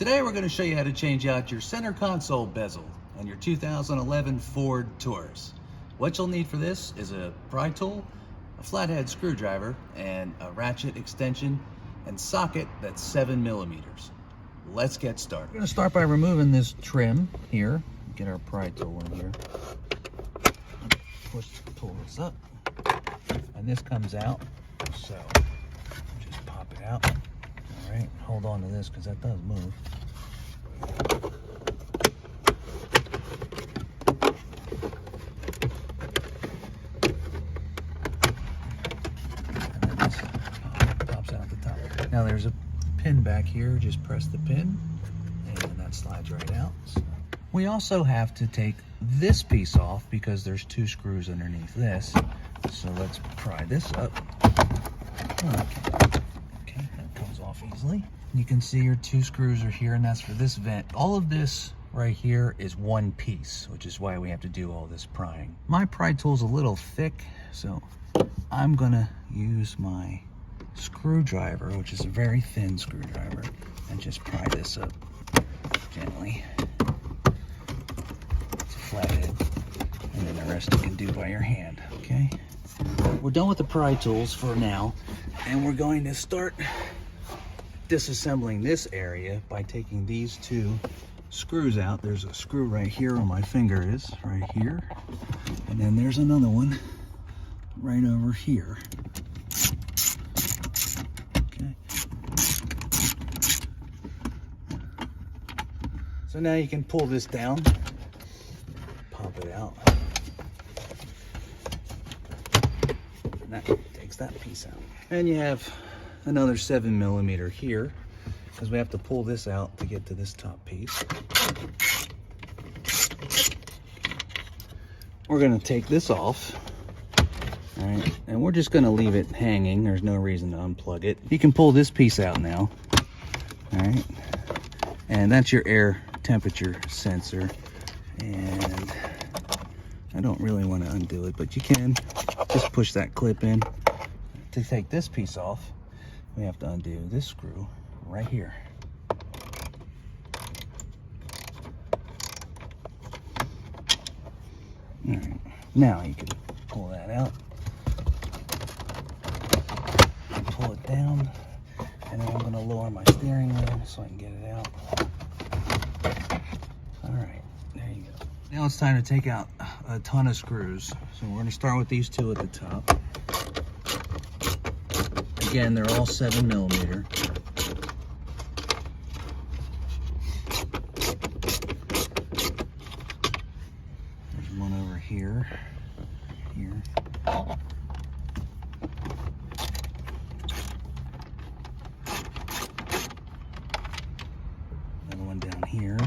Today we're going to show you how to change out your center console bezel on your 2011 Ford Taurus. What you'll need for this is a pry tool, a flathead screwdriver, and a ratchet extension and socket that's 7 millimeters. Let's get started. We're going to start by removing this trim here. Get our pry tool in here. Pull this up, and this comes out. So just pop it out. All right, hold on to this because that does move. And then this pops out the top. Now there's a pin back here. Just press the pin, and that slides right out. So we also have to take this piece off because there's 2 screws underneath this. So let's pry this up. Okay, that comes off easily. You can see your 2 screws are here, and that's for this vent. All of this right here is one piece, which is why we have to do all this prying. My pry tool's a little thick, so I'm gonna use my screwdriver, which is a very thin screwdriver, and just pry this up gently. It's a flathead, and then the rest you can do by your hand, okay? We're done with the pry tools for now, and we're going to start disassembling this area by taking these 2 screws out. There's a screw right here where my finger is, right here, and then there's another one right over here. Okay. So now you can pull this down, pop it out. That takes that piece out. And you have another 7 millimeter here because we have to pull this out to get to this top piece. We're going to take this off. All right, and we're just going to leave it hanging. There's no reason to unplug it. You can pull this piece out now. All right, and that's your air temperature sensor. And I don't really want to undo it, but you can. Just push that clip in. To take this piece off, we have to undo this screw right here. All right, now you can pull that out, and pull it down, and then I'm going to lower my steering wheel so I can get it out. All right, there you go. Now it's time to take out a ton of screws. So we're going to start with these 2 at the top. Again, they're all 7 millimeter. There's one over here. Here. Another one down here.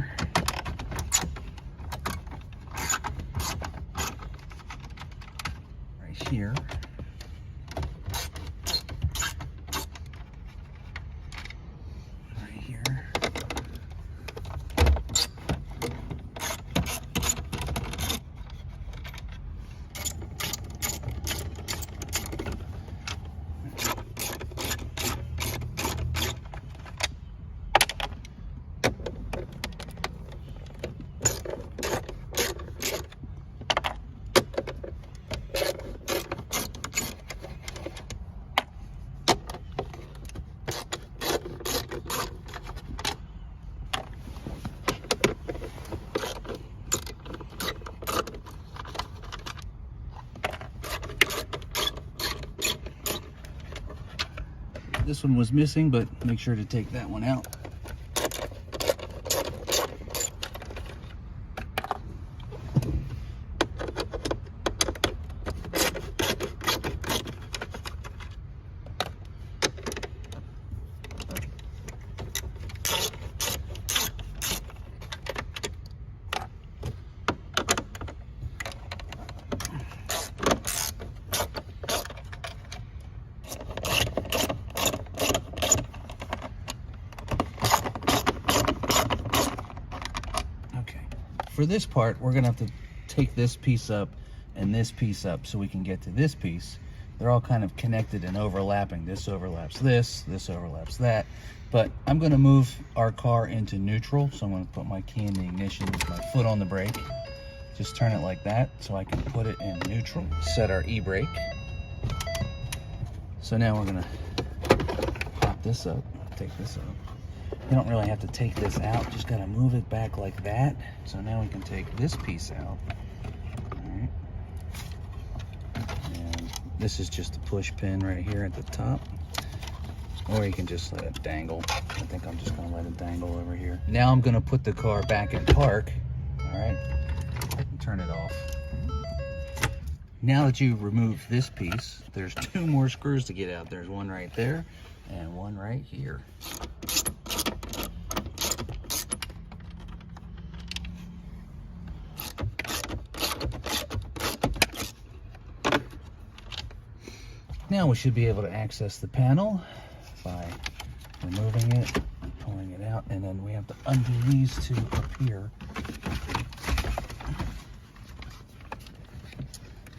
Here. Right here. This one was missing, but make sure to take that one out. For this part, we're gonna have to take this piece up and this piece up so we can get to this piece. They're all kind of connected and overlapping. This overlaps this overlaps that. But I'm gonna move our car into neutral. So I'm gonna put my key in the ignition with my foot on the brake. Just turn it like that so I can put it in neutral. Set our e-brake. So now we're gonna pop this up, take this up. You don't really have to take this out, just gotta move it back like that. So now we can take this piece out. All right. And this is just a push pin right here at the top. Or you can just let it dangle. I think I'm just gonna let it dangle over here. Now I'm gonna put the car back in park. All right, turn it off. Now that you remove this piece, there's 2 more screws to get out. There's one right there and one right here. Now we should be able to access the panel by removing it, pulling it out, and then we have to undo these 2 up here.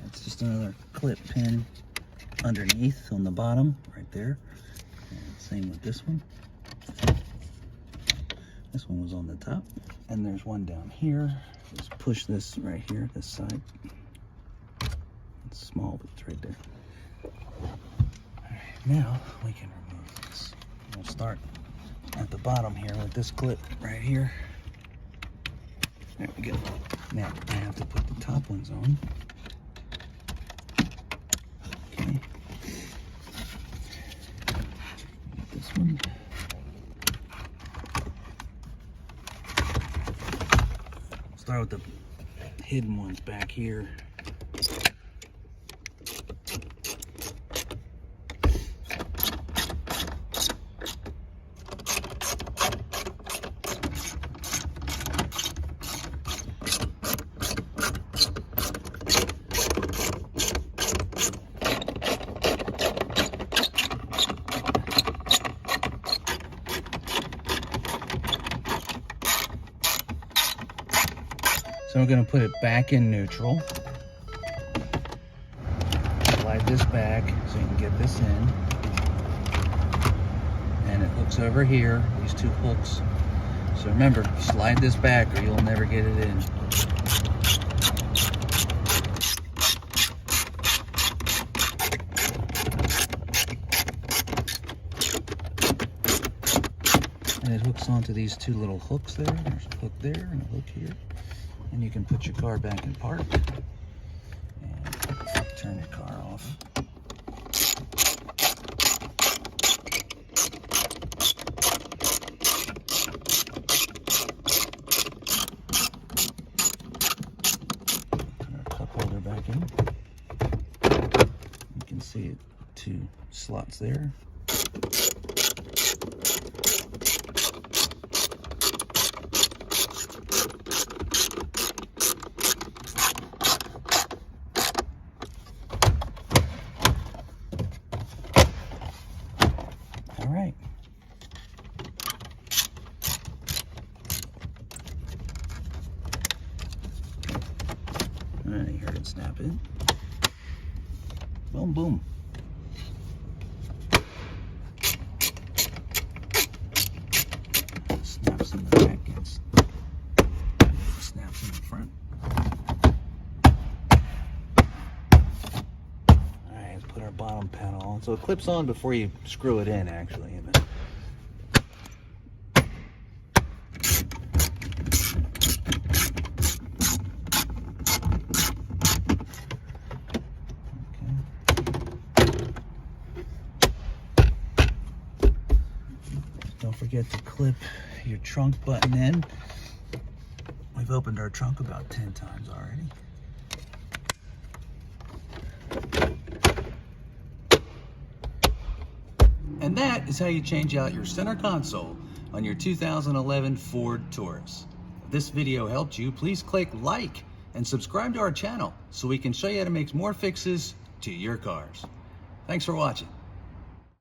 That's just another clip pin underneath on the bottom, right there. And same with this one. This one was on the top. And there's one down here. Just push this right here, this side. It's small, but it's right there. Alright, now we can remove this. We'll start at the bottom here with this clip right here. There we go. Now I have to put the top ones on. Okay. Get this one. Start with the hidden ones back here. So we're going to put it back in neutral. Slide this back so you can get this in. And it hooks over here, these 2 hooks. So remember, slide this back or you'll never get it in. And it hooks onto these 2 little hooks there. There's a hook there and a hook here. And you can put your car back in park and turn your car off. Put our cup holder back in. You can see it, 2 slots there. All right. All right, you heard it snap in. Boom, boom. Snaps in the back, snaps in the front. All right, let's put our bottom panel on. So it clips on before you screw it in, actually. Don't forget to clip your trunk button in. We've opened our trunk about 10 times already. And that is how you change out your center console on your 2011 Ford Taurus. If this video helped you, please click like and subscribe to our channel so we can show you how to make more fixes to your cars. Thanks for watching.